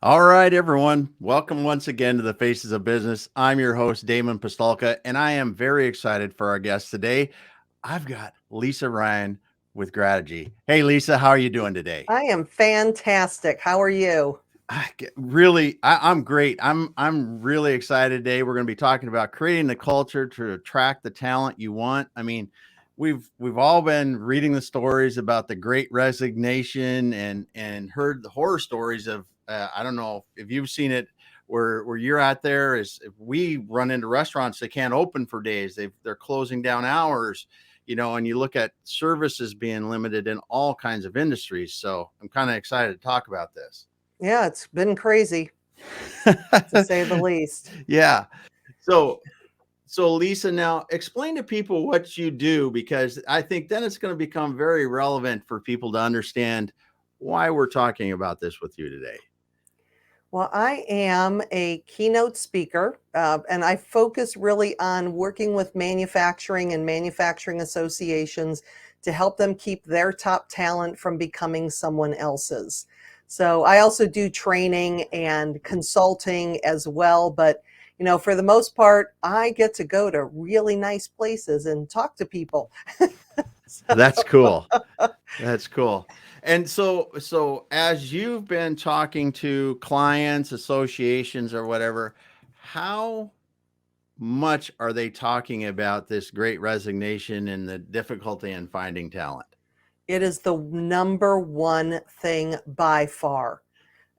All right, everyone. Welcome once again to the Faces of Business. I'm your host, Damon Pistolka, and I am very excited for our guest today. I've got Lisa Ryan with Grategy. Hey, Lisa, how are you doing today? I am fantastic. How are you? I'm great. I'm really excited today. We're going to be talking about creating the culture to attract the talent you want. I mean, we've all been reading the stories about the Great Resignation and heard the horror stories of I don't know if you've seen it where you're out there is if we run into restaurants they can't open for days. They're closing down hours, and you look at services being limited in all kinds of industries. So I'm kind of excited to talk about this. Yeah, it's been crazy to say the least. Yeah. So so Lisa, now explain to people what you do because I think then it's going to become very relevant for people to understand why we're talking about this with you today. Well, I am a keynote speaker, and I focus really on working with manufacturing and manufacturing associations to help them keep their top talent from becoming someone else's. So I also do training and consulting as well, but for the most part, I get to go to really nice places and talk to people. That's cool. That's cool. And so as you've been talking to clients, associations or whatever, how much are they talking about this great resignation and the difficulty in finding talent? It is the number one thing by far.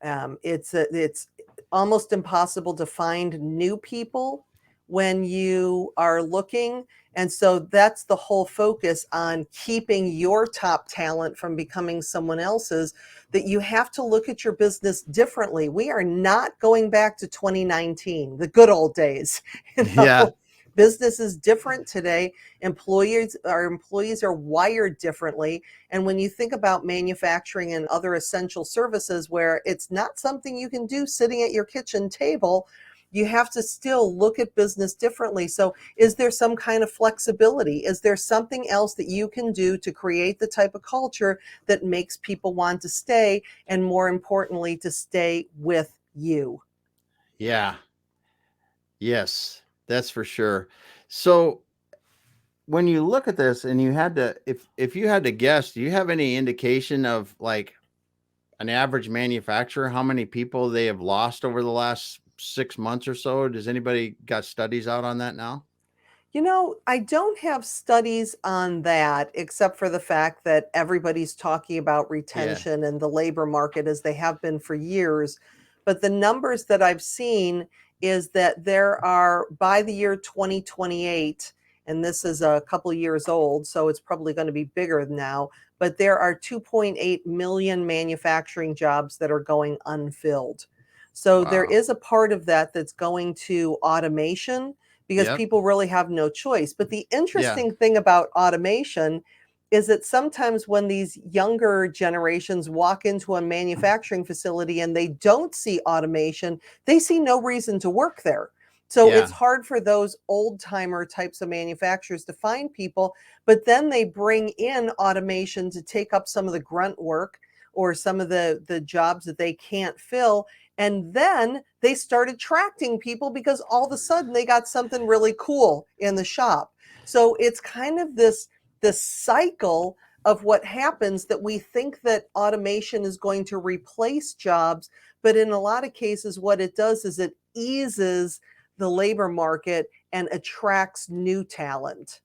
It's almost impossible to find new people when you are looking. And so that's the whole focus on keeping your top talent from becoming someone else's, that you have to look at your business differently. We are not going back to 2019, the good old days. You Yeah. know, business is different today. Our employees are wired differently. And when you think about manufacturing and other essential services where it's not something you can do sitting at your kitchen table, you have to still look at business differently. So, is there some kind of flexibility? Is there something else that you can do to create the type of culture that makes people want to stay, and more importantly, to stay with you? Yeah. Yes, that's for sure. So when you look at this and you had to if you had to guess, do you have any indication of like an average manufacturer, how many people they have lost over the last 6 months or so? Does anybody got studies out on that now? I don't have studies on that except for the fact that everybody's talking about Yeah. retention and the labor market as they have been for years. But the numbers that I've seen is that there are, by the year 2028, and this is a couple years old, so it's probably going to be bigger now, but there are 2.8 million manufacturing jobs that are going unfilled. So there Wow. is a part of that that's going to automation because Yep. people really have no choice. But the Yeah. interesting thing about automation is that sometimes when these younger generations walk into a manufacturing facility and they don't see automation, they see no reason to work there. So it's Yeah. hard for those old timer types of manufacturers to find people, but then they bring in automation to take up some of the grunt work or some of the jobs that they can't fill, and then they start attracting people because all of a sudden they got something really cool in the shop. So it's kind of this cycle of what happens, that we think that automation is going to replace jobs, but in a lot of cases what it does is it eases the labor market and attracts new talent.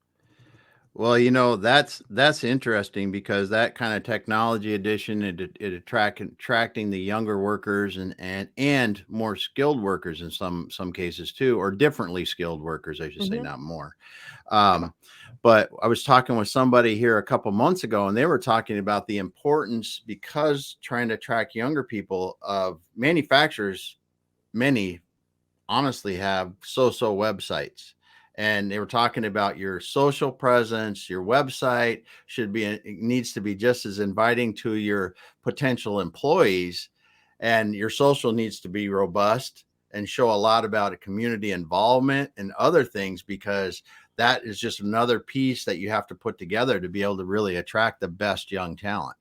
Well, that's interesting because that kind of technology addition it attracting the younger workers and more skilled workers in some cases too, or differently skilled workers, I should say, Mhm. not more. Um, but I was talking with somebody here a couple months ago, and they were talking about the importance because trying to attract younger people of manufacturers. Many honestly have so websites, and they were talking about your social presence. Your website should be it needs to be just as inviting to your potential employees, and your social needs to be robust and show a lot about a community involvement and other things, because that is just another piece that you have to put together to be able to really attract the best young talent.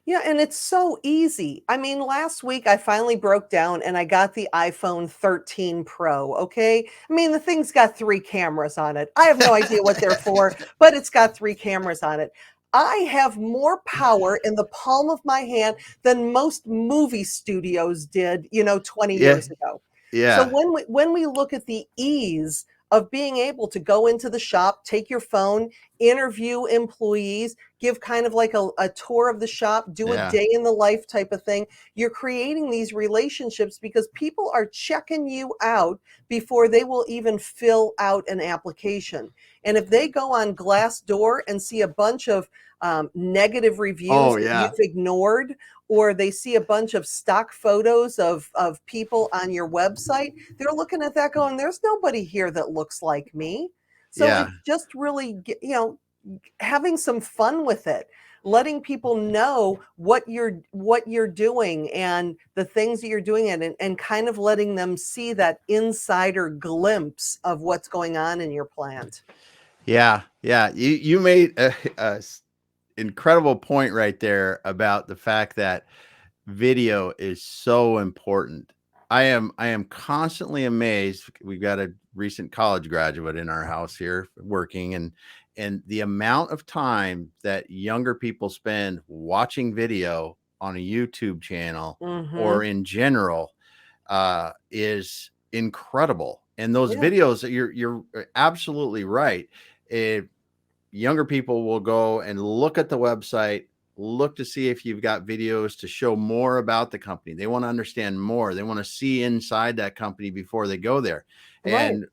Yeah, and it's so easy. I mean, last week I finally broke down and I got the iPhone 13 Pro, okay? I mean, the thing's got 3 cameras on it. I have no idea what they're for, but it's got 3 cameras on it. I have more power in the palm of my hand than most movie studios did, 20 Yeah, years ago. So yeah, when we look at the ease of being able to go into the shop, take your phone, interview employees, give kind of like a tour of the shop, do a yeah. day in the life type of thing. You're creating these relationships because people are checking you out before they will even fill out an application. And if they go on Glassdoor and see a bunch of negative reviews Oh that yeah, you've ignored, or they see a bunch of stock photos of people on your website, they're looking at that going, there's nobody here that looks like me. So yeah. it's just really, having some fun with it, letting people know what you're doing and the things that you're doing, and kind of letting them see that insider glimpse of what's going on in your plant. Yeah, yeah. You made a incredible point right there about the fact that video is so important. I am constantly amazed. We've got a recent college graduate in our house here working, and the amount of time that younger people spend watching video on a YouTube channel Mm-hmm. or in general is incredible. And those Yeah. videos, you're absolutely right. It, younger people will go and look at the website, look to see if you've got videos to show more about the company. They want to understand more. They want to see inside that company before they go there. Right. And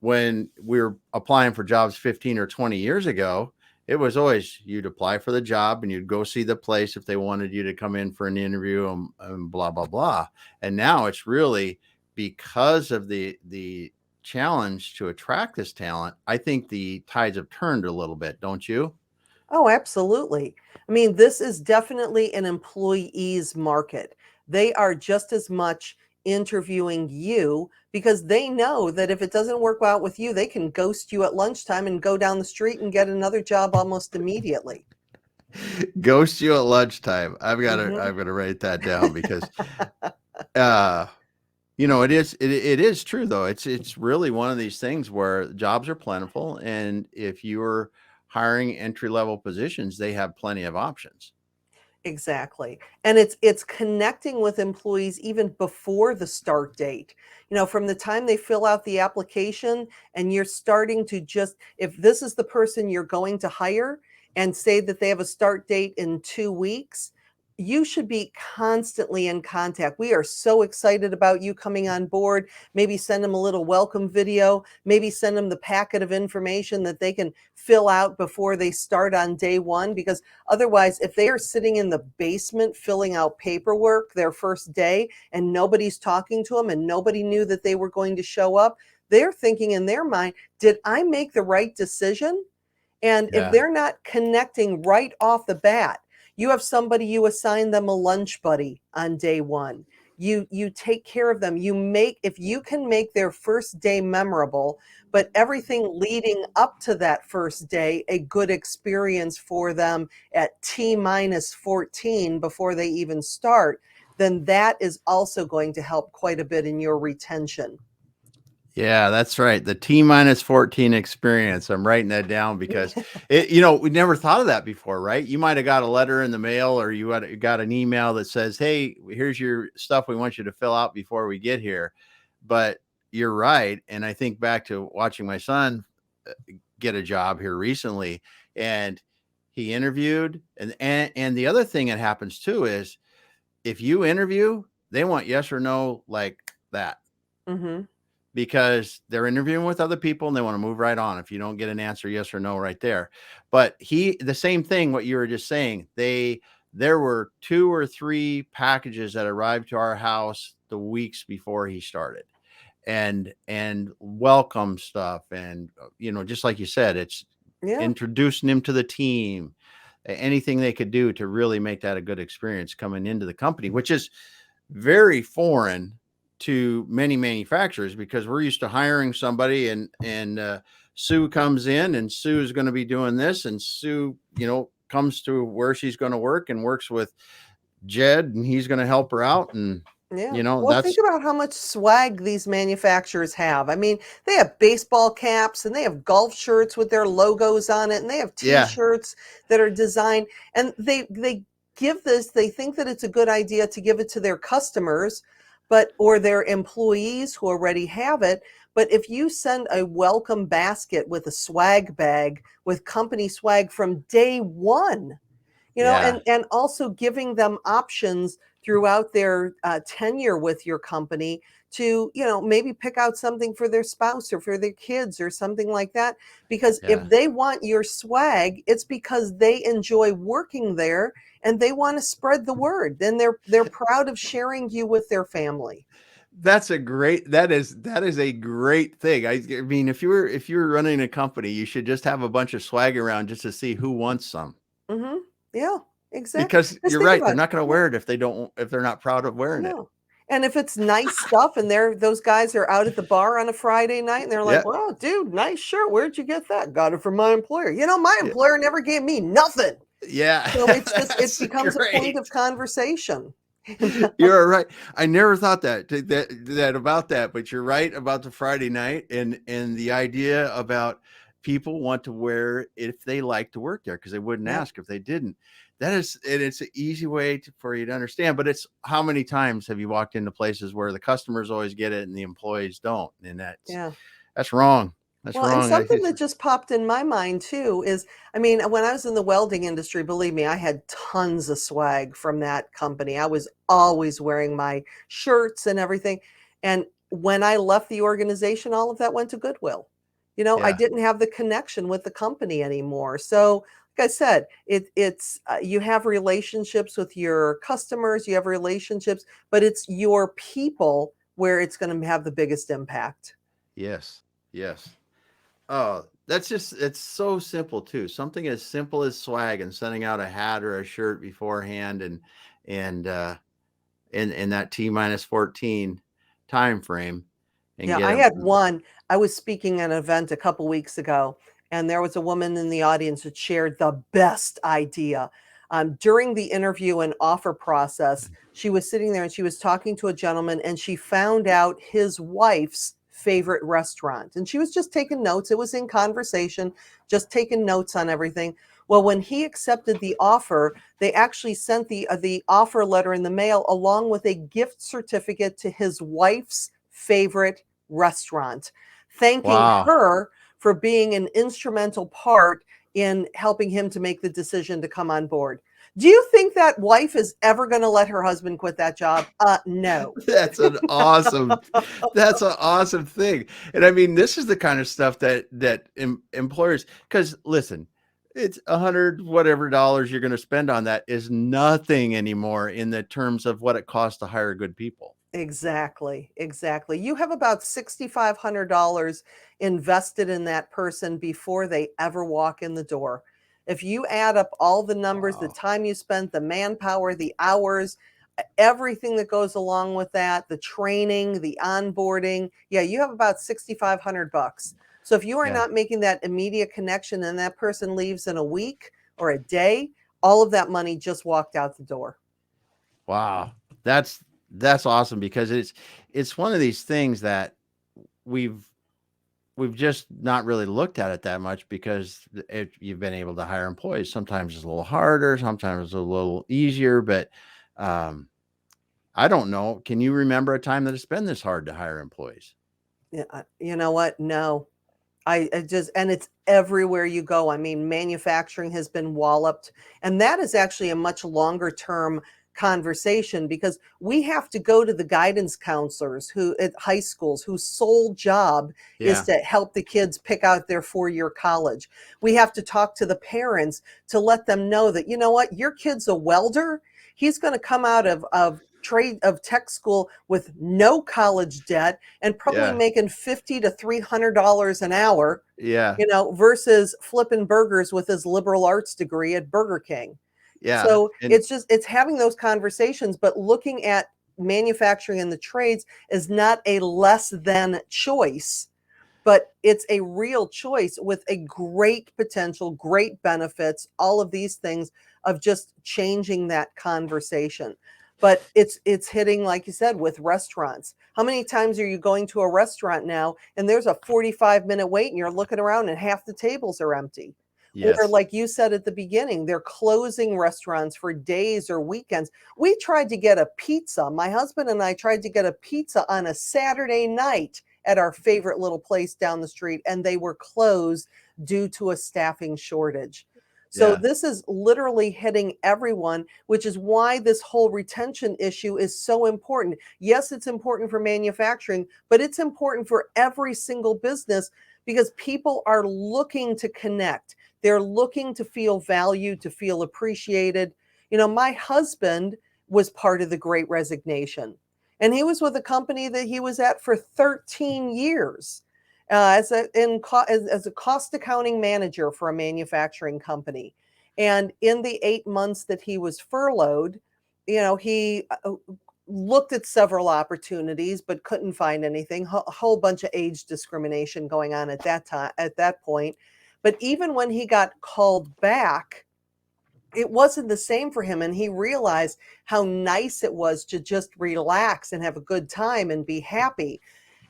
when we were applying for jobs 15 or 20 years ago, it was always you'd apply for the job and you'd go see the place if they wanted you to come in for an interview and blah, blah, blah. And now it's really because of the challenge to attract this talent. I think the tides have turned a little bit, don't you? Oh, absolutely. I mean, this is definitely an employee's market. They are just as much interviewing you because they know that if it doesn't work out with you, they can ghost you at lunchtime and go down the street and get another job almost immediately. Ghost you at lunchtime. Hmm. I've got to write that down because uh it is true though. It's really one of these things where jobs are plentiful, and if you're hiring entry level positions, they have plenty of options. Exactly. And it's connecting with employees even before the start date. From the time they fill out the application and you're starting to just, if this is the person you're going to hire and say that they have a start date in 2 weeks, you should be constantly in contact. We are so excited about you coming on board. Maybe send them a little welcome video, maybe send them the packet of information that they can fill out before they start on day 1, because otherwise, if they are sitting in the basement filling out paperwork their first day and nobody's talking to them and nobody knew that they were going to show up, they're thinking in their mind, did I make the right decision? And if Yeah. they're not connecting right off the bat, you have somebody, you assign them a lunch buddy on day 1. You take care of them. If you can make their first day memorable, but everything leading up to that first day a good experience for them at T minus 14 before they even start, then that is also going to help quite a bit in your retention. Yeah, that's right. The T minus 14 experience. I'm writing that down because we never thought of that before, right? You might have got a letter in the mail or you got an email that says, "Hey, here's your stuff we want you to fill out before we get here." But you're right. And I think back to watching my son get a job here recently, and he interviewed, and the other thing that happens too is if you interview, they want yes or no like that, Mhm. because they're interviewing with other people and they want to move right on if you don't get an answer yes or no right there. But the same thing what you were just saying, there were 2 or 3 packages that arrived to our house the weeks before he started, and welcome stuff, and just like you said, it's Yeah. introducing him to the team, anything they could do to really make that a good experience coming into the company, which is very foreign to many manufacturers because we're used to hiring somebody, and Sue comes in and Sue is going to be doing this, and Sue comes to where she's going to work and works with Jed, and he's going to help her out. And, Yeah. Well, think that's, about how much swag these manufacturers have. I mean, they have baseball caps and they have golf shirts with their logos on it, and they have yeah, t-shirts that are designed, and they give this, they think that it's a good idea to give it to their customers, or their employees who already have it. But if you send a welcome basket with a swag bag with company swag from day one, yeah, and also giving them options throughout their tenure with your company to, maybe pick out something for their spouse or for their kids or something like that. Because if yeah. they want your swag, it's because they enjoy working there and they want to spread the word. Then they're proud of sharing you with their family. That is a great thing. I mean, if you were running a company, you should just have a bunch of swag around just to see who wants some. Hmm. Yeah, exactly. Because Just you're think right, they're about it. not going to wear it if they're not proud of wearing it. No. And if it's nice stuff and those guys are out at the bar on a Friday night and they're like, Yeah, "Well, dude, nice shirt. Where'd you get that?" "Got it from my employer." My yeah, employer never gave me nothing. yeah. So it's just, it That's becomes a point of great. conversation. You're right. I never thought that about that, but you're right about the Friday night and the idea about people want to wear if they like to work there because they wouldn't Yep. ask if they didn't. And it's an easy way for you to understand. But it's how many times have you walked into places where the customers always get it and the employees don't, and Yeah. that's wrong. That's Well, and wrong. something that just popped in my mind too is, I mean, when I was in the welding industry, believe me, I had tons of swag from that company. I was always wearing my shirts and everything. And when I left the organization, all of that went to Goodwill. I Yeah. didn't have the connection with the company anymore. So, like I said, it's you have relationships with your customers, you have relationships, but it's your people where it's going to have the biggest impact. Yes. Yes. Oh, it's so simple too. Something as simple as swag and sending out a hat or a shirt beforehand and in that T minus 14 time frame and Yeah, get I them. had one. I was speaking at an event a couple weeks ago, and there was a woman in the audience that shared the best idea. During the interview and offer process, she was sitting there and she was talking to a gentleman, and she found out his wife's favorite restaurant. And she was just taking notes. It was in conversation, just taking notes on everything. Well, when he accepted the offer, they actually sent the offer letter in the mail along with a gift certificate to his wife's favorite restaurant, thanking Wow. her for being an instrumental part in helping him to make the decision to come on board. Do you think that wife is ever going to let her husband quit that job? No. That's an awesome that's an awesome thing. And I mean, this is the kind of stuff that employers, because listen, it's 100 whatever dollars you're going to spend on that is nothing anymore in the terms of what it costs to hire good people. Exactly, exactly. You have about $6,500 invested in that person before they ever walk in the door. If you add up all the numbers, the Wow. time you spent, the manpower, the hours, everything that goes along with that, the training, the onboarding, yeah, you have about 6,500 bucks. So if you are Yeah. not making that immediate connection and that person leaves in a week or a day, all of that money just walked out the door. Wow. That's awesome because it's one of these things that we've we've just not really looked at it that much because you've been able to hire employees. Sometimes it's a little harder, sometimes it's a little easier, but um, I don't know. Can you remember a time that it's been this hard to hire employees? Yeah, you know what? No. I just, and it's everywhere you go. I mean, manufacturing has been walloped, and that is actually a much longer term conversation because we have to go to the guidance counselors who at high schools whose sole job is Yeah, to help the kids pick out their 4-year college. We have to talk to the parents to let them know that, you know what, your kid's a welder. He's going to come out of trade of tech school with no college debt and probably yeah, making 50 to $300 an hour, yeah, versus flipping burgers with his liberal arts degree at Burger King. yeah. So And it's having those conversations, but looking at manufacturing and the trades is not a less than choice. but it's a real choice with a great potential, great benefits, all of these things of just changing that conversation. But it's hitting, like you said, with restaurants. How many times are you going to a restaurant now and there's a 45-minute wait and you're looking around and half the tables are empty? Or Yes. like you said at the beginning, they're closing restaurants for days or weekends. We tried to get a pizza. My husband and I tried to get a pizza on a Saturday night at our favorite little place down the street, and they were closed due to a staffing shortage. So Yeah. this is literally hitting everyone, which is why this whole retention issue is so important. Yes, it's important for manufacturing, but it's important for every single business because people are looking to connect. They're looking to feel valued, to feel appreciated. My husband was part of the Great Resignation, and he was with a company that he was at for 13 years as a cost accounting manager for a manufacturing company. And in the 8 months that he was furloughed, he looked at several opportunities but couldn't find anything. A whole bunch of age discrimination going on at that point. But even when he got called back, it wasn't the same for him, and he realized how nice it was to just relax and have a good time and be happy.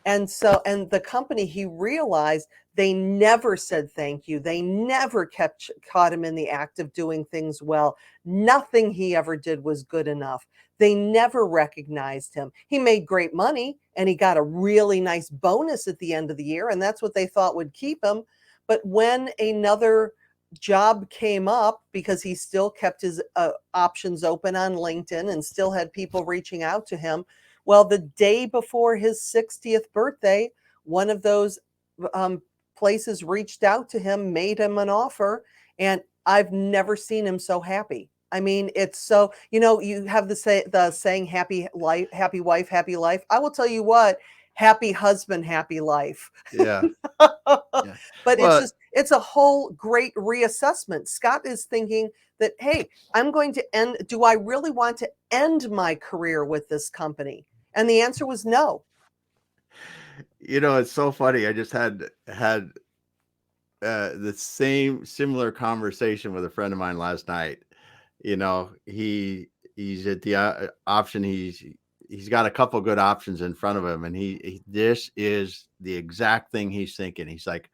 And the company, he realized they never said thank you. They never caught him in the act of doing things well. Nothing he ever did was good enough. They never recognized him. He made great money and he got a really nice bonus at the end of the year, and that's what they thought would keep him. But when another job came up, because he still kept his options open on LinkedIn and still had people reaching out to him, well, the day before his 60th birthday, one of those places reached out to him, made him an offer, and I've never seen him so happy. I mean, it's so, you have the saying, happy life, happy wife, happy life. I will tell you what, happy husband, happy life. Yeah. Yeah. But Well, it's a whole great reassessment. Scott is thinking that, hey, do I really want to end my career with this company? And the answer was no. it's so funny. I just had the same similar conversation with a friend of mine last night. He's at the option. He's got a couple good options in front of him, and this is the exact thing he's thinking. He's like,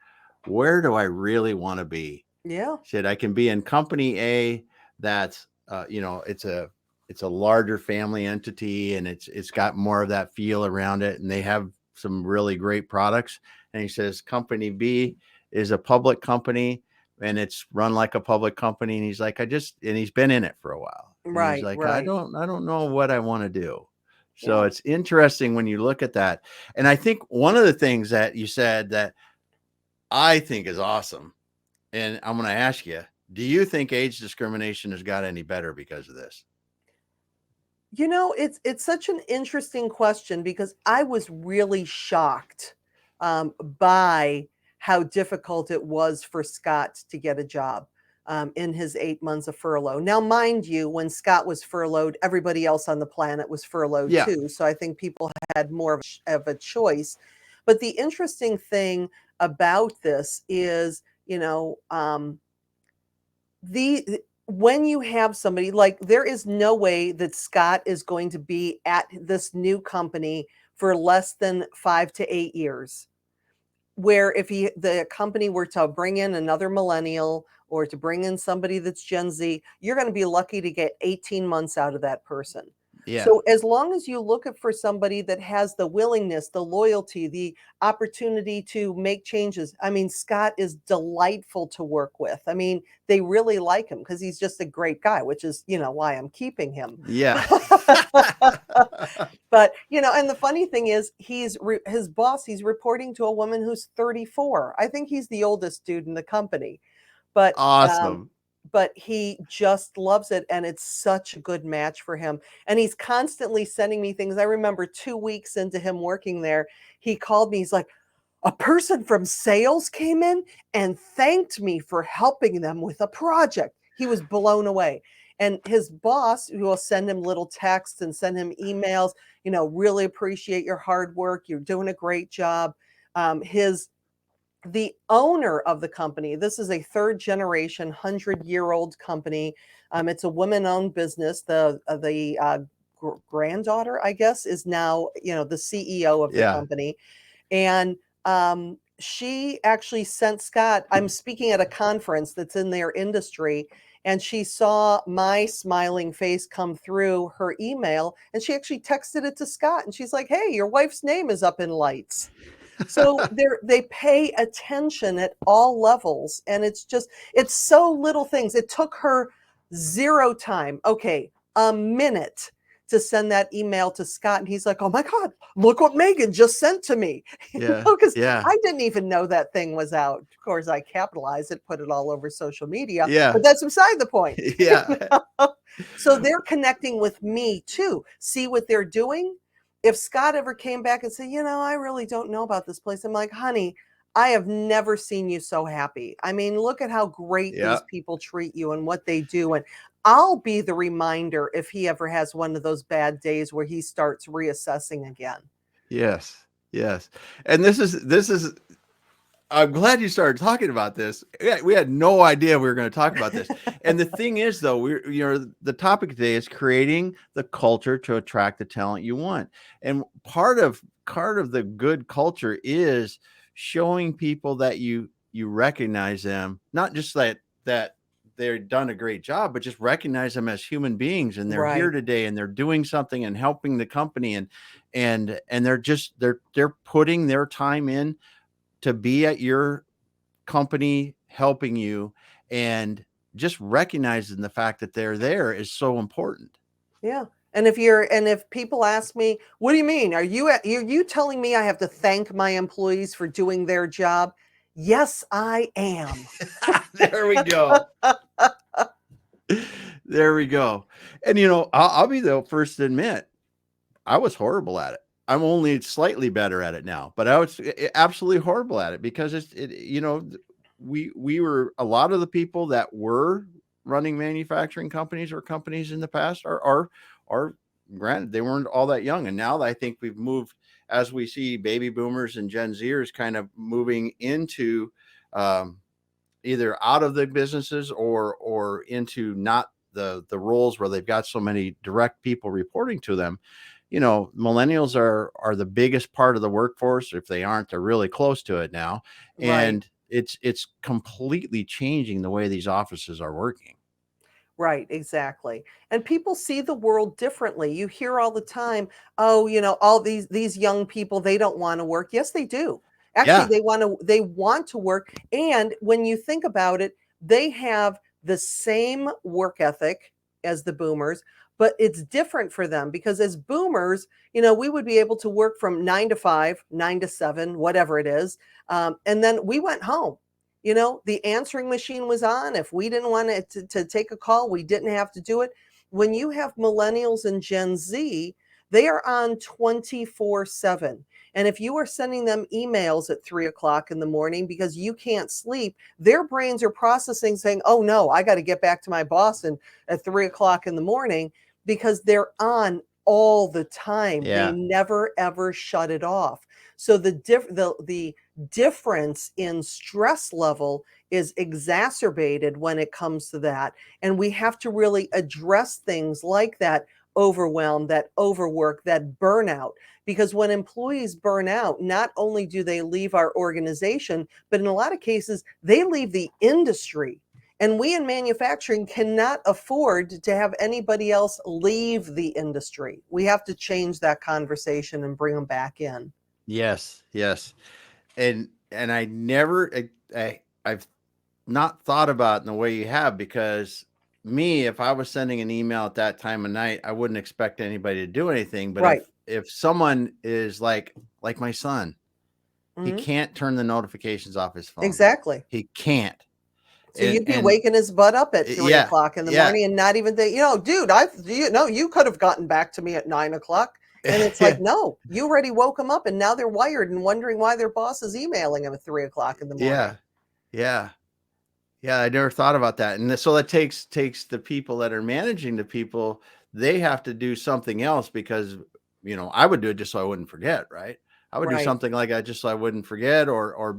where do I really want to be? Yeah. He said I can be in company A. That's it's a larger family entity, and it's got more of that feel around it, and they have some really great products. And he says company B is a public company, and it's run like a public company. And he's like, and he's been in it for a while, and he's Right, like, right. I don't know what I want to do. So Yeah. it's interesting when you look at that. And I think one of the things that you said that I think is awesome, and I'm going to ask you, do you think age discrimination has got any better because of this? It's such an interesting question because I was really shocked by how difficult it was for Scott to get a job in his 8 months of furlough. Now, mind you, when Scott was furloughed, everybody else on the planet was furloughed Yeah. too. So I think people had more of a choice. But the interesting thing about this is, the when you have somebody like, there is no way that Scott is going to be at this new company for less than 5 to 8 years. Where if the company were to bring in another millennial or to bring in somebody that's Gen Z, you're going to be lucky to get 18 months out of that person. Yeah. So as long as you look for somebody that has the willingness, the loyalty, the opportunity to make changes. I mean, Scott is delightful to work with. I mean, they really like him because he's just a great guy, which is, why I'm keeping him. Yeah. But, and the funny thing is, his boss, he's reporting to a woman who's 34. I think he's the oldest dude in the company. But Awesome. but he just loves it, and it's such a good match for him. And he's constantly sending me things. I remember 2 weeks into him working there, he called me. He's like, a person from sales came in and thanked me for helping them with a project. He was blown away. And his boss, who will send him little texts and send him emails, really appreciate your hard work. You're doing a great job. His the owner of the company, this is a third generation, 100-year-old company. It's a woman-owned business. The granddaughter, I guess, is now, the CEO of the Yeah. company. And she actually sent Scott, I'm speaking at a conference that's in their industry, and she saw my smiling face come through her email, and she actually texted it to Scott, and she's like, "Hey, your wife's name is up in lights." So they pay attention at all levels, and it's so little things. It took her zero time, okay, a minute to send that email to Scott, and he's like, "Oh my God, look what Megan just sent to me." Yeah. Because Yeah. I didn't even know that thing was out. Of course, I capitalized it, put it all over social media, Yeah. but that's beside the point. Yeah. So they're connecting with me too. See what they're doing? If Scott ever came back and said, I really don't know about this place, I'm like, honey, I have never seen you so happy. I mean, look at how great Yeah. these people treat you and what they do. And I'll be the reminder if he ever has one of those bad days where he starts reassessing again. Yes. Yes. And this is I'm glad you started talking about this. We had no idea we were going to talk about this. And the thing is, though, the topic today is creating the culture to attract the talent you want. And part of the good culture is showing people that you recognize them, not just that they've done a great job, but just recognize them as human beings, and they're here Right. today and they're doing something and helping the company, and they're putting their time in to be at your company helping you, and just recognizing the fact that they're there is so important. Yeah. And if people ask me, what do you mean? Are you telling me I have to thank my employees for doing their job? Yes, I am. There we go. There we go. And I'll be the first to admit I was horrible at it. I'm only slightly better at it now, but I was absolutely horrible at it because we were, a lot of the people that were running manufacturing companies or companies in the past are granted, they weren't all that young. And now I think we've moved, as we see baby boomers and Gen Zers kind of moving into either out of the businesses or into not the roles where they've got so many direct people reporting to them. Millennials are the biggest part of the workforce. If they aren't, they're really close to it now. Right. And it's completely changing the way these offices are working. Right, exactly. And people see the world differently. You hear all the time, "Oh, all these young people, they don't want to work." Yes, they do. Actually, Yeah. they want to work, and when you think about it, they have the same work ethic as the boomers, but it's different for them because as boomers, we would be able to work from 9 to 5, 9 to 7, whatever it is, and then we went home. The answering machine was on. If we didn't want to take a call, we didn't have to do it. When you have millennials and Gen Z, they are on 24/7. And if you are sending them emails at 3 o'clock in the morning because you can't sleep, their brains are processing saying, "Oh no, I got to get back to my boss at 3 o'clock in the morning," because they're on all the time. They Yeah. never ever shut it off. So the difference in stress level is exacerbated when it comes to that. And we have to really address things like that overwhelm, that overwork, that burnout. Because when employees burn out, not only do they leave our organization, but in a lot of cases, they leave the industry. And we in manufacturing cannot afford to have anybody else leave the industry. We have to change that conversation and bring them back in. Yes. Yes. And I've not thought about it in the way you have, because if I was sending an email at that time of night, I wouldn't expect anybody to do anything. But Right. if someone is like my son, he Mhm. can't turn the notifications off his phone. Exactly. He can't. So you'd be And waking his butt up at three yeah, o'clock in the yeah. morning and not even think, dude, you could have gotten back to me at 9 o'clock. And it's like, Yeah. no, you already woke them up and now they're wired and wondering why their boss is emailing them at 3 o'clock in the Yeah. morning. Yeah. Yeah. I never thought about that. And so that takes the people that are managing the people, they have to do something else, because I would do it just so I wouldn't forget, right? I would do Right. something like that just so I wouldn't forget, or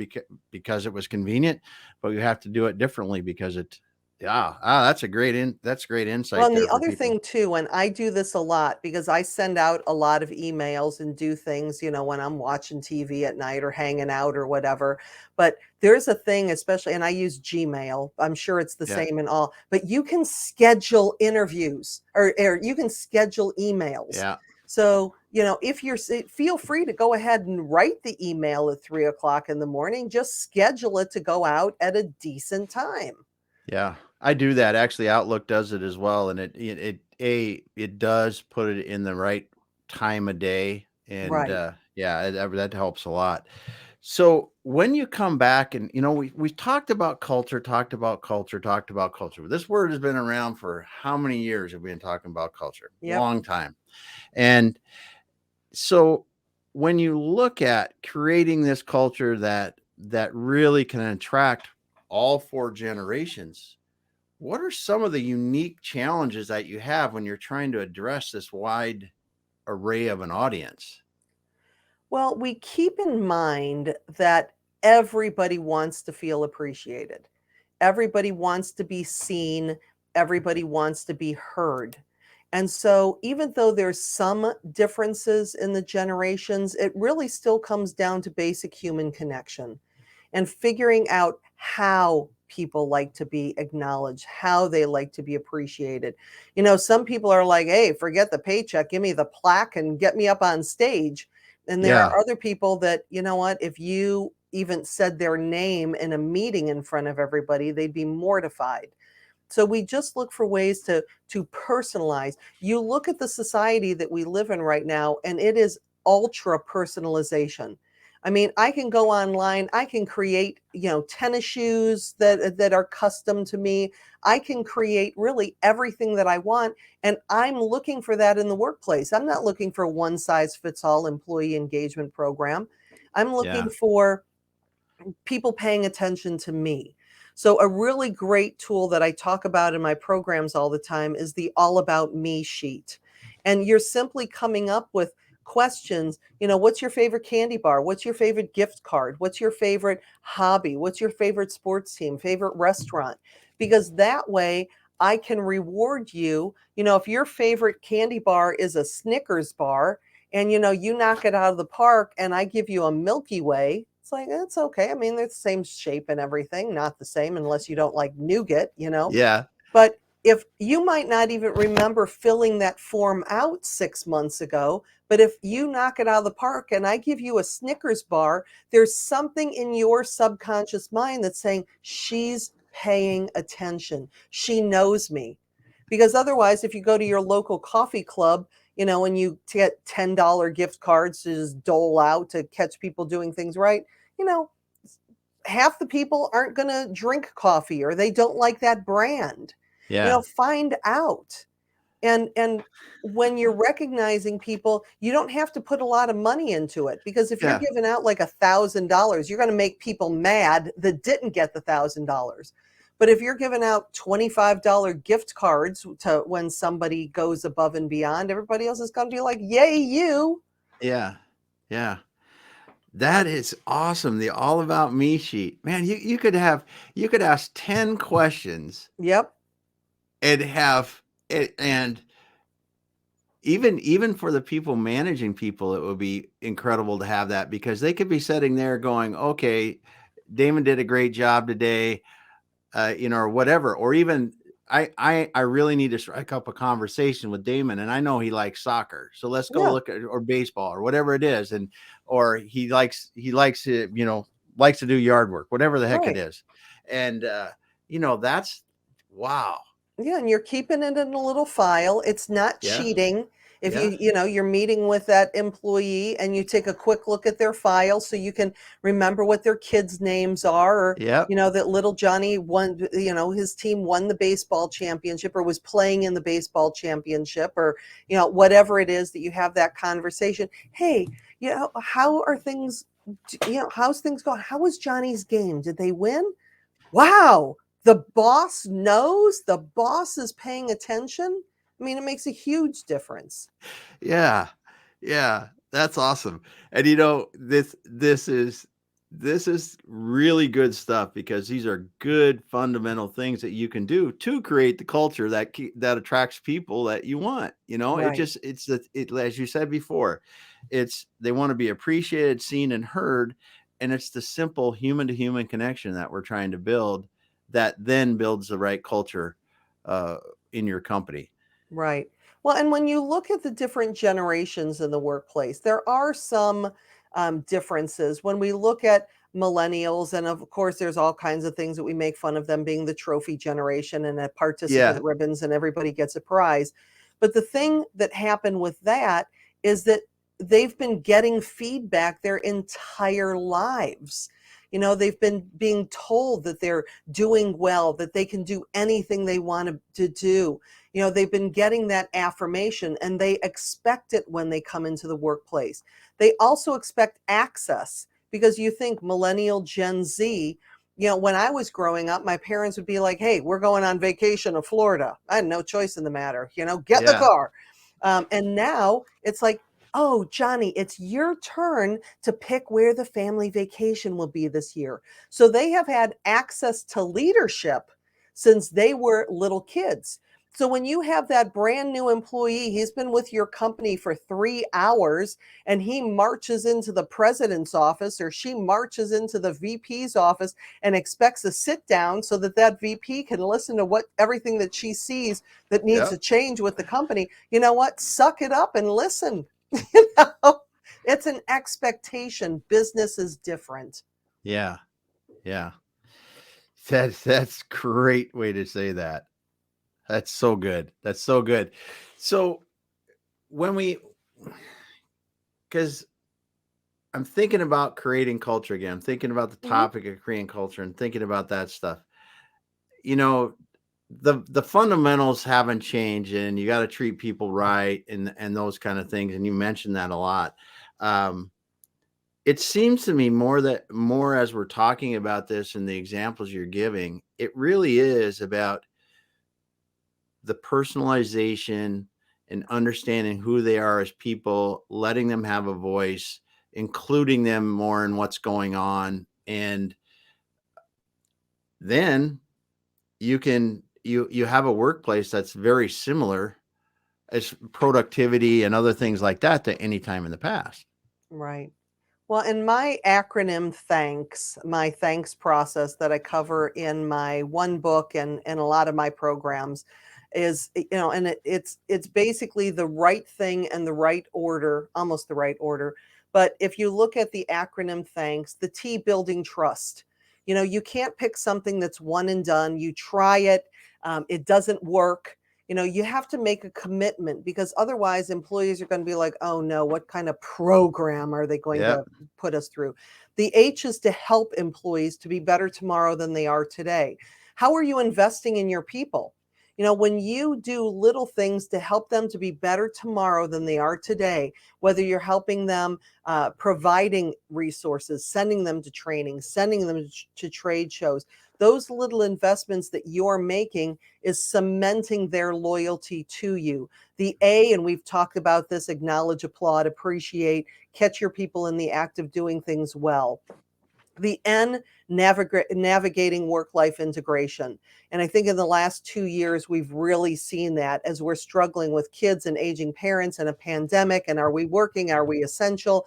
because it was convenient. But you have to do it differently because it. Yeah, that's great Well, insight and the there for other people. thing too, and I do this a lot because I send out a lot of emails and do things, when I'm watching TV at night or hanging out or whatever. But there's a thing, especially, and I use Gmail. I'm sure it's the Yeah, same in all, but you can schedule interviews or you can schedule emails. yeah, So, if feel free to go ahead and write the email at 3 o'clock in the morning, just schedule it to go out at a decent time. yeah. I do that. Actually, Outlook does it as well, and it does put it in the right time of day, and Right. yeah, that helps a lot. So when you come back, and we talked about culture, talked about culture, talked about culture. This word has been around for how many years have we been talking about culture? Yep. Long time. And so when you look at creating this culture that really can attract all four generations, what are some of the unique challenges that you have when you're trying to address this wide array of an audience? Well, we keep in mind that everybody wants to feel appreciated. Everybody wants to be seen. Everybody wants to be heard. And so, even though there's some differences in the generations, it really still comes down to basic human connection and figuring out how people like to be acknowledged, how they like to be appreciated. Some people are like, hey, forget the paycheck, give me the plaque and get me up on stage. And there Yeah, are other people that, you know what, if you even said their name in a meeting in front of everybody, they'd be mortified. So we just look for ways to personalize. You look at the society that we live in right now, and it is ultra personalization. I mean, I can go online, I can create, tennis shoes that are custom to me. I can create really everything that I want, and I'm looking for that in the workplace. I'm not looking for a one size fits all employee engagement program. I'm looking yeah, for people paying attention to me. So, a really great tool that I talk about in my programs all the time is the All About Me sheet. And you're simply coming up with questions. What's your favorite candy bar? What's your favorite gift card? What's your favorite hobby? What's your favorite sports team? Favorite restaurant? Because that way I can reward you. If your favorite candy bar is a Snickers bar, and you knock it out of the park and I give you a Milky Way, it's like it's okay. I mean, they're the same shape and everything, not the same unless you don't like nougat. yeah, But if you might not even remember filling that form out 6 months ago, but if you knock it out of the park and I give you a Snickers bar, there's something in your subconscious mind that's saying she's paying attention, she knows me. Because otherwise, if you go to your local coffee club, and you get $10 gift cards to just dole out to catch people doing things right, you know, half the people aren't going to drink coffee or they don't like that brand. yeah, Find out. And when you're recognizing people, you don't have to put a lot of money into it, because if you're yeah, giving out like $1,000, you're going to make people mad that didn't get the $1,000. But if you're giving out $25 gift cards to when somebody goes above and beyond, everybody else is going to be like, yay, you. yeah, yeah. That is awesome. The all about me sheet. Man, you could ask 10 questions Yep. and have it, and even for the people managing people, it would be incredible to have that, because they could be sitting there going, okay, Damon did a great job today, or whatever, or even I really need to strike up a conversation with Damon, and I know he likes soccer, so let's go Yeah. look at, or baseball or whatever it is, and or he likes to likes to do yard work, whatever the heck it Right. is, and that's wow, Yeah, and you're keeping it in a little file. It's not yeah, cheating. If yeah, you're meeting with that employee and you take a quick look at their file so you can remember what their kids' names are, or yep, that little Johnny won, his team won the baseball championship or was playing in the baseball championship, or whatever it is that you have that conversation. Hey, how are things, how's things going? How was Johnny's game? Did they win? Wow, the boss knows, the boss is paying attention. I mean, it makes a huge difference. yeah, yeah. That's awesome. And this is really good stuff, because these are good fundamental things that you can do to create the culture that attracts people that you want. Right. It as you said before, they want to be appreciated, seen, and heard, and it's the simple human to human connection that we're trying to build that then builds the right culture uh, in your company. Right. Well, and when you look at the different generations in the workplace, there are some differences. When we look at millennials, and of course, there's all kinds of things that we make fun of them being the trophy generation and at Yeah. participant ribbons and everybody gets a prize. But the thing that happened with that is that they've been getting feedback their entire lives. They've been being told that they're doing well, that they can do anything they want to do. They've been getting that affirmation and they expect it when they come into the workplace. They also expect access, because you think millennial Gen Z, when I was growing up, my parents would be like, hey, we're going on vacation to Florida. I had no choice in the matter, get in the Yeah. car. And now it's like, oh, Johnny, it's your turn to pick where the family vacation will be this year. So they have had access to leadership since they were little kids. So when you have that brand new employee, he's been with your company for 3 hours and he marches into the president's office or she marches into the VP's office and expects a sit down so that that VP can listen to everything that she sees that needs to Yep. change with the company. You know what? Suck it up and listen. you know, it's an expectation. Business is different. Yeah. Yeah. That's great way to say that. That's so good. That's so good. So when we, because I'm thinking about creating culture again, I'm thinking about the Mhm. topic of creating culture and thinking about that stuff. You know, the fundamentals haven't changed, and you got to treat people right, and those kind of things. And you mentioned that a lot. Um, it seems to me more as we're talking about this and the examples you're giving, it really is about the personalization and understanding who they are as people, letting them have a voice, including them more in what's going on. And then you have a workplace that's very similar as productivity and other things like that to any time in the past. Right. Well, in my acronym thanks, my thanks process that I cover in my one book and a lot of my programs is, and it's basically the right thing and the right order, almost the right order. But if you look at the acronym thanks, the T, building trust. You can't pick something that's one and done. You try it, it doesn't work. You have to make a commitment, because otherwise employees are going to be like, oh no, what kind of program are they going Yep. to put us through? The H is to help employees to be better tomorrow than they are today. How are you investing in your people? When you do little things to help them to be better tomorrow than they are today, whether you're helping them, providing resources, sending them to training, sending them to trade shows, those little investments that you're making is cementing their loyalty to you. The A, and we've talked about this, acknowledge, applaud, appreciate, catch your people in the act of doing things well. The N, navigating work-life integration. And I think in the last 2 years, we've really seen that as we're struggling with kids and aging parents and a pandemic. And are we working? Are we essential?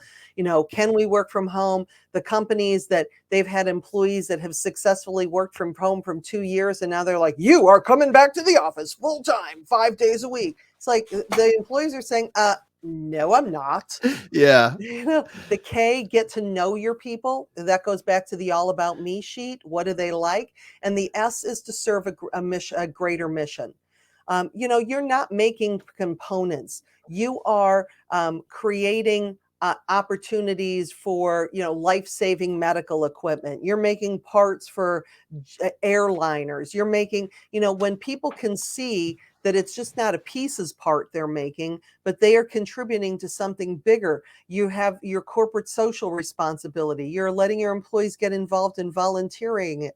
Can we work from home? The companies that they've had employees that have successfully worked from home from 2 years, and now they're like, you are coming back to the office full time, 5 days a week. It's like the employees are saying, no, I'm not. Yeah. The K, get to know your people. That goes back to the all about me sheet. What do they like? And the S is to serve a greater mission. You're not making components. You are creating opportunities for life-saving medical equipment. You're making parts for airliners. You're making, when people can see that it's just not a pieces part they're making, but they are contributing to something bigger. You have your corporate social responsibility. You're letting your employees get involved in Mm-hmm.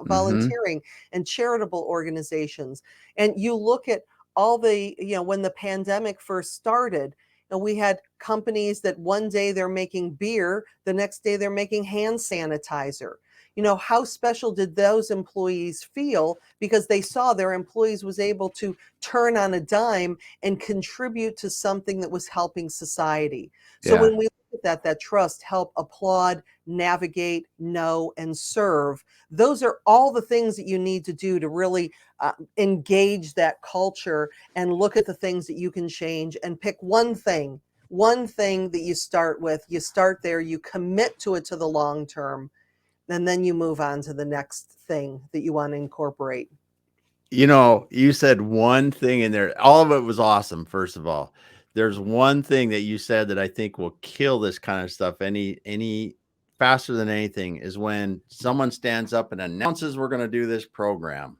volunteering and charitable organizations. And you look at all the, when the pandemic first started, And we had companies that one day they're making beer, the next day they're making hand sanitizer. How special did those employees feel because they saw their employees was able to turn on a dime and contribute to something that was helping society. So Yeah. when we look at that trust, help, applaud, navigate, know, and serve, those are all the things that you need to do to really engage that culture and look at the things that you can change and pick one thing that you start with. You start there, you commit to it to the long term, and then you move on to the next thing that you want to incorporate. You said one thing in there. All of it was awesome. First of all, there's one thing that you said that I think will kill this kind of stuff any faster than anything is when someone stands up and announces we're going to do this program.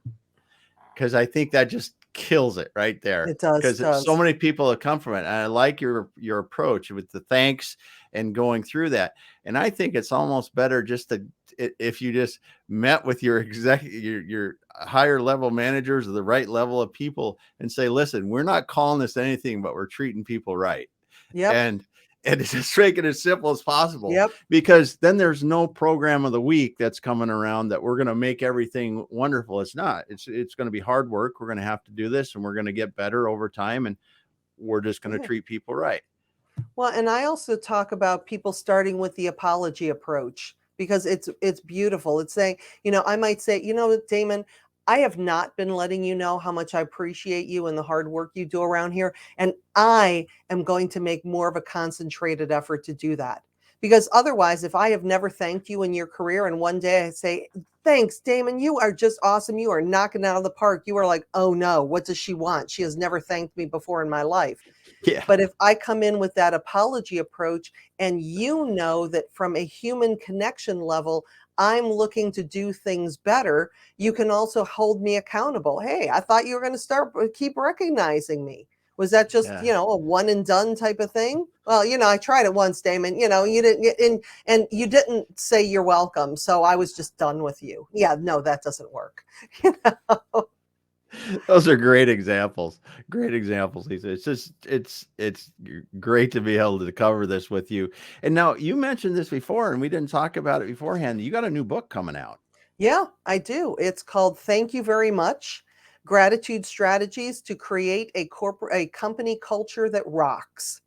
Because I think that just kills it right there. It does. Because so many people have come from it. And I like your approach with the thanks and going through that. And I think it's almost better just to, if you just met with your your higher level managers or the right level of people and say, listen, we're not calling this anything, but we're treating people right. Yep. And it's just make it as simple as possible. Yep. Because then there's no program of the week that's coming around that we're going to make everything wonderful. It's not. It's going to be hard work. We're going to have to do this, and we're going to get better over time, and we're just going to treat people right. Well, and I also talk about people starting with the apology approach because it's beautiful. It's saying, I might say, Damon, I have not been letting you know how much I appreciate you and the hard work you do around here. And I am going to make more of a concentrated effort to do that. Because otherwise, if I have never thanked you in your career and one day I say, thanks, Damon, you are just awesome. You are knocking it out of the park. You are like, oh no, what does she want? She has never thanked me before in my life. Yeah. But if I come in with that apology approach and you know that from a human connection level, I'm looking to do things better, you can also hold me accountable. Hey, I thought you were going to keep recognizing me. Was that just, a one and done type of thing? Well, I tried it once, Damon, you didn't, and you didn't say you're welcome. So I was just done with you. Yeah, no, that doesn't work. Those are great examples. Great examples, Lisa. It's just it's great to be able to cover this with you. And now you mentioned this before, and we didn't talk about it beforehand. You got a new book coming out. Yeah, I do. It's called Thank You Very Much: Gratitude Strategies to Create a Company Culture That Rocks.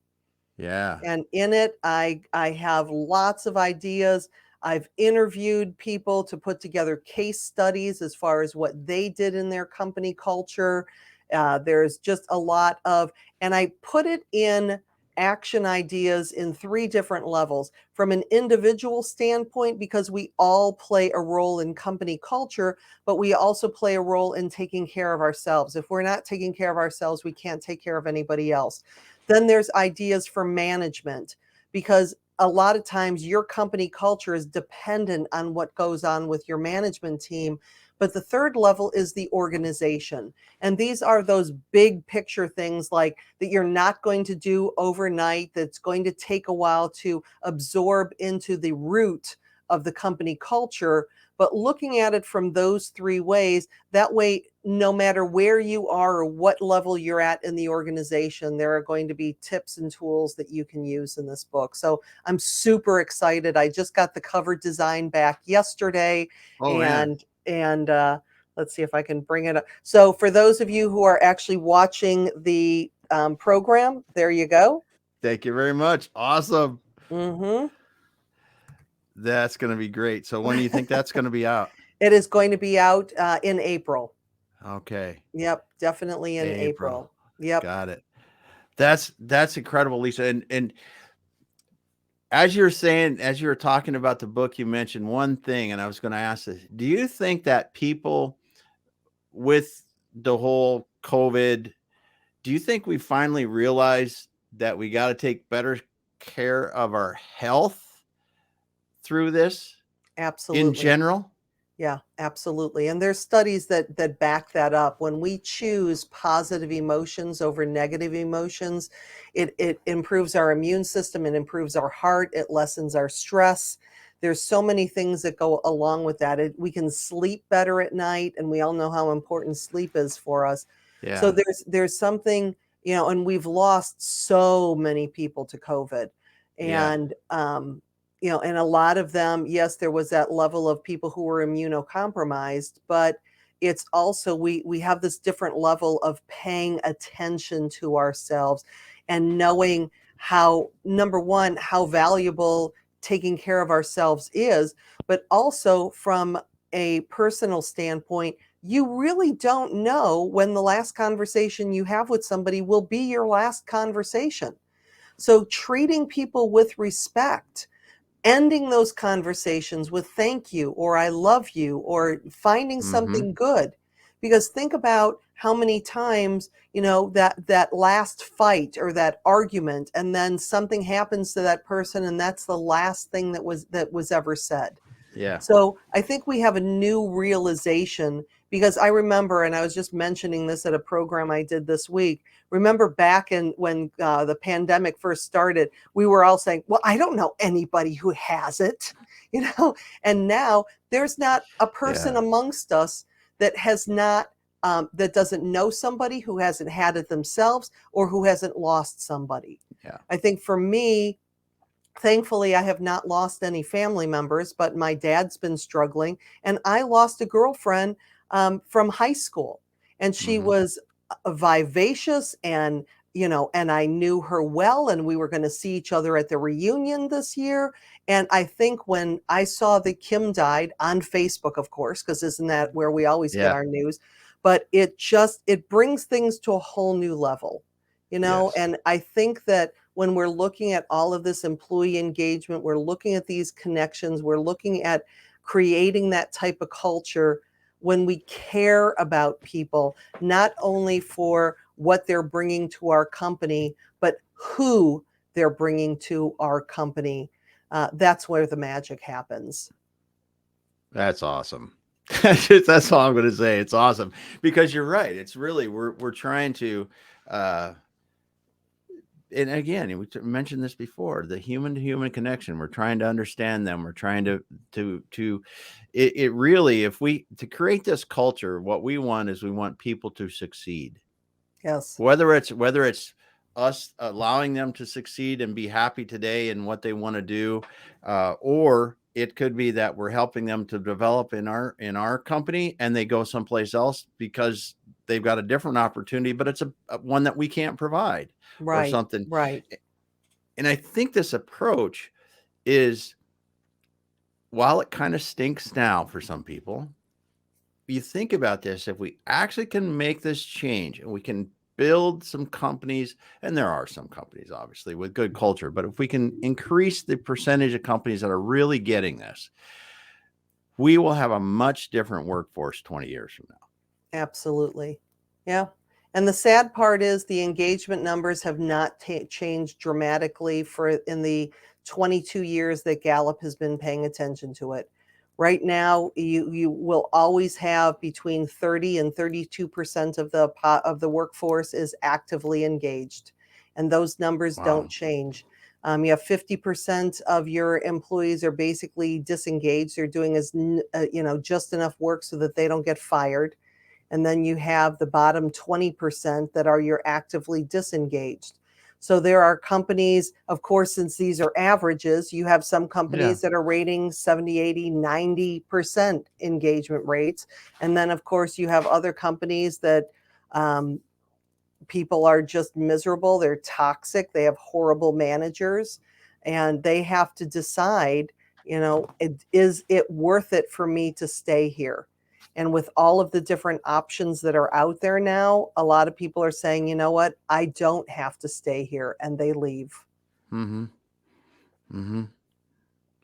Yeah. And in it, I have lots of ideas. I've interviewed people to put together case studies as far as what they did in their company culture. There's just a lot of, and I put it in action ideas in 3 different levels. From an individual standpoint, because we all play a role in company culture, but we also play a role in taking care of ourselves. If we're not taking care of ourselves, we can't take care of anybody else. Then there's ideas for management, because a lot of times your company culture is dependent on what goes on with your management team. But the third level is the organization. And these are those big picture things like that you're not going to do overnight, that's going to take a while to absorb into the root of the company culture. But looking at it from those 3 ways, that way, no matter where you are or what level you're at in the organization, there are going to be tips and tools that you can use in this book. So I'm super excited. I just got the cover design back yesterday. Oh, man. And let's see if I can bring it up. So for those of you who are actually watching the program, there you go. Thank you very much. Awesome. Mm-hmm. That's going to be great. So when do you think that's going to be out? It is going to be out in April. Okay. Yep, definitely in April. Yep. Got it. That's incredible, Lisa. And as you're saying, as you were talking about the book, you mentioned one thing, and I was going to ask this. Do you think that people with the whole COVID, do you think we finally realize that we got to take better care of our health through this Absolutely. in general? Yeah, absolutely. And there's studies that back that up. When we choose positive emotions over negative emotions, it improves our immune system, it improves our heart, it lessens our stress. There's so many things that go along with that. We can sleep better at night, and we all know how important sleep is for us. Yeah. So there's something, and we've lost so many people to COVID. Yeah. And, and a lot of them, yes, there was that level of people who were immunocompromised, but it's also we have this different level of paying attention to ourselves and knowing how, number one, how valuable taking care of ourselves is, but also from a personal standpoint, you really don't know when the last conversation you have with somebody will be your last conversation. So treating people with respect, ending those conversations with thank you or I love you or finding Mm-hmm. something good. Because think about how many times, that last fight or that argument, and then something happens to that person and that's the last thing that was ever said. Yeah. So I think we have a new realization, because I remember, and I was just mentioning this at a program I did this week. Remember back in when the pandemic first started, we were all saying, "Well, I don't know anybody who has it," you know. And now there's not a person Yeah. amongst us that has not that doesn't know somebody who hasn't had it themselves or who hasn't lost somebody. Yeah. I think for me, thankfully, I have not lost any family members, but my dad's been struggling. And I lost a girlfriend from high school, and she Mm-hmm. was vivacious, and I knew her well, and we were going to see each other at the reunion this year. And I think when I saw that Kim died on Facebook, of course, because isn't that where we always get Yeah. our news? But it brings things to a whole new level, Yes. and I think that when we're looking at all of this employee engagement, we're looking at these connections, we're looking at creating that type of culture when we care about people, not only for what they're bringing to our company, but who they're bringing to our company. That's where the magic happens. That's awesome. That's all I'm going to say. It's awesome because you're right. It's really we're trying to, uh, and again, we mentioned this before, the human to human connection. We're trying to understand them. We're trying to it really, if we to create this culture, what we want is we want people to succeed. Yes. Whether it's us allowing them to succeed and be happy today in what they want to do, or it could be that we're helping them to develop in our company and they go someplace else because they've got a different opportunity, but it's a one that we can't provide or Right. something. Right. And I think this approach is, while it kind of stinks now for some people, you think about this, if we actually can make this change and we can build some companies, and there are some companies obviously with good culture, but if we can increase the percentage of companies that are really getting this, we will have a much different workforce 20 years from now. Absolutely. Yeah. And the sad part is the engagement numbers have not changed dramatically for in the 22 years that Gallup has been paying attention to it. Right now, you will always have between 30 and 32% of the workforce is actively engaged, and those numbers don't Wow. change. You have 50% of your employees are basically disengaged. They're doing just enough work so that they don't get fired, and then you have the bottom 20% that are your actively disengaged. So there are companies, of course, since these are averages, you have some Yeah. companies that are rating 70, 80, 90% engagement rates. And then, of course, you have other companies that um, people are just miserable, they're toxic, they have horrible managers, and they have to decide, is it worth it for me to stay here? And with all of the different options that are out there now, a lot of people are saying, you know what, I don't have to stay here, and they leave. Mm-hmm. Mm-hmm.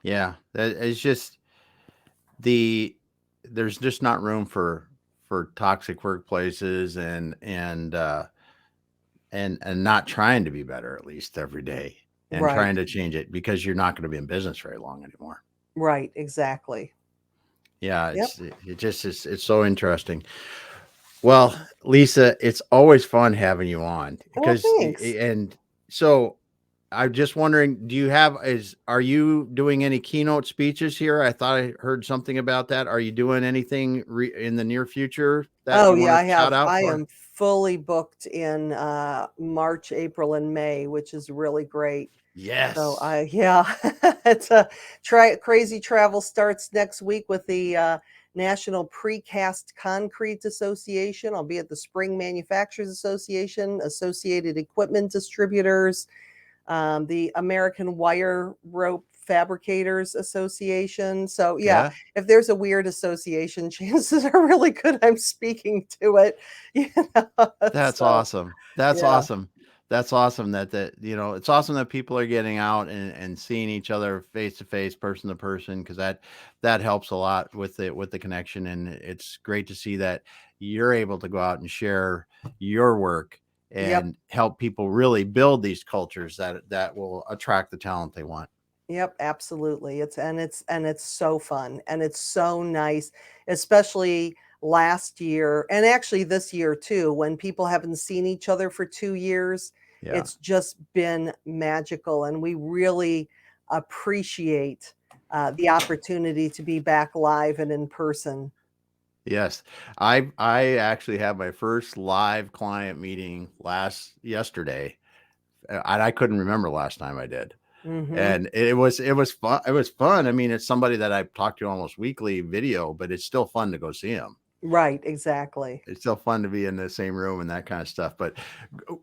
Yeah. That is just the there's just not room for toxic workplaces and not trying to be better at least every day and Right, trying to change it because you're not going to be in business very long anymore. right, exactly. Yeah, Yep. it just is it's so interesting. Well, Lisa, it's always fun having you on Well, because thanks. and so I'm just wondering, do you have is are you doing any keynote speeches here? I thought I heard something about that. Are you doing anything in the near future that Oh you yeah, want to shout out I for? am fully booked in March, April, and May, which is really great. So Yes. yeah, it's a crazy travel starts next week with the National Precast Concrete Association. I'll be at the Spring Manufacturers Association, Associated Equipment Distributors, the American Wire Rope Fabricators Association. So yeah, Yeah. if there's a weird association, chances are really good I'm speaking to it. You know, That's so awesome. That's yeah, awesome. That's awesome that it's awesome that people are getting out and seeing each other face to face, person to person, because that helps a lot with the connection. And it's great to see that you're able to go out and share your work yep. and help people really build these cultures that will attract the talent they want. Yep, absolutely. It's so fun and it's so nice, especially last year and actually this year too, when people haven't seen each other for 2 years. Yeah. It's just been magical and we really appreciate the opportunity to be back live and in person. Yes. I actually had my first live client meeting yesterday. And I couldn't remember last time I did. Mhm. And it was fun. It was fun. I mean, it's somebody that I talk to almost weekly video, but it's still fun to go see them. Right, exactly. It's still fun to be in the same room and that kind of stuff. But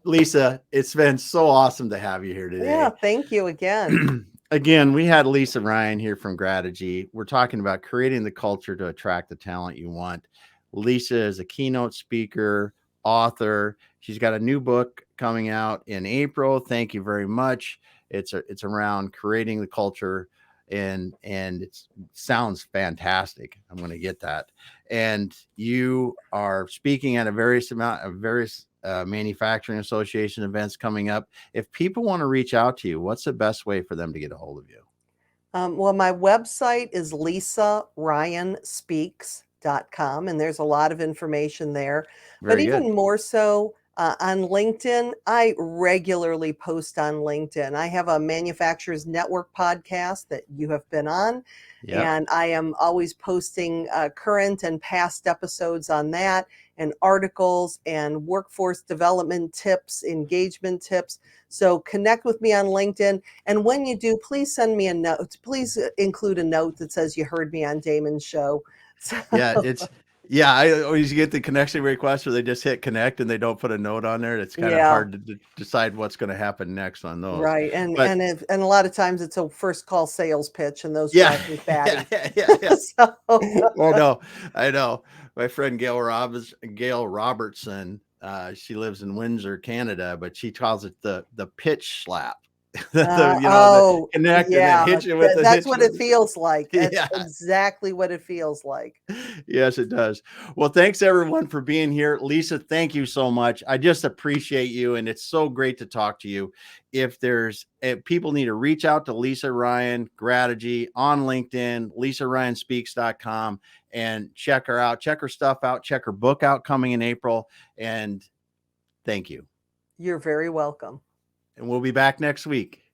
Lisa, it's been so awesome to have you here Yeah, today. thank you again. Again, we had Lisa Ryan here from Grategy. We're talking about creating the culture to attract the talent you want. Lisa is a keynote speaker, author. She's got a new book coming out in April. Thank you very much. It's around creating the culture, and it sounds fantastic. I'm going to get that. And you are speaking at a various manufacturing association events coming up. If people want to reach out to you, what's the best way for them to get a hold of you? Well, my website is lisaryanspeaks.com, and there's a lot of information there. But Very good. even more so on LinkedIn, I regularly post on LinkedIn. I have a Manufacturers Network podcast that you have been on, Yep. and I am always posting current and past episodes on that, and articles and workforce development tips, engagement tips. So connect with me on LinkedIn. And when you do, please send me a note. Please include a note that says you heard me on Damon's show. Yeah, So, yeah, I always get the connection request where they just hit connect and they don't put a note on there. It's kind of yeah, hard to decide what's going to happen next on those. right. But And a lot of times it's a first call sales pitch, and those yeah, drive me yeah, batty. yeah, yeah, yeah. So, I know, I know. My friend Gail Robertson, she lives in Windsor, Canada, but she calls it the pitch slap. The oh, connect and then yeah, hit you with the that's hit what you with it the feels like. That's yeah. exactly what it feels like. Yes, it does. Well, thanks everyone for being here. Lisa, thank you so much. I just appreciate you, and it's so great to talk to you. If people need to reach out to Lisa Ryan, Grategy on LinkedIn, lisaryanspeaks.com, and check her out, check her stuff out, check her book out coming in April. And thank you. You're very welcome. And we'll be back next week.